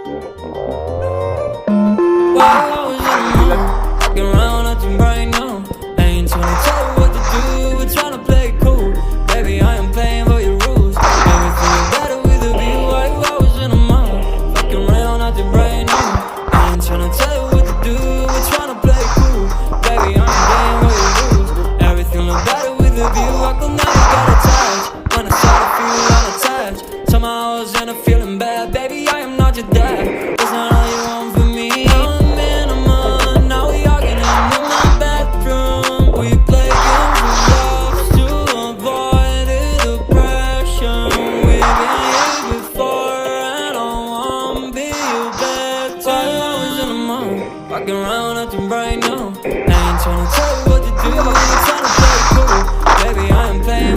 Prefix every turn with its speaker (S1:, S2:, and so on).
S1: While I was in the mood, walking around acting right now. I ain't tryna tell you what to do, we're tryna play it cool. Baby, I am playing by your rules. Everything is better with a view. While I was in the mood, walking around acting right now. I ain't tryna tell you what to do, we're tryna play it cool. Baby, I am playing by your rules. Everything look better with a view. I could never get attached when I started feeling unattached. Somehow I was in a feeling bad. Baby, I am not your dad. That's not all you want from me. I'm in a mood. Now we arguing in my bedroom. We play games of love to avoid the depression. We've been here before and I wanna be your bed. While I was in the mood, walking around acting right now. I ain't tryna tell you what to do, I'm tryna play it cool. Baby, I am playing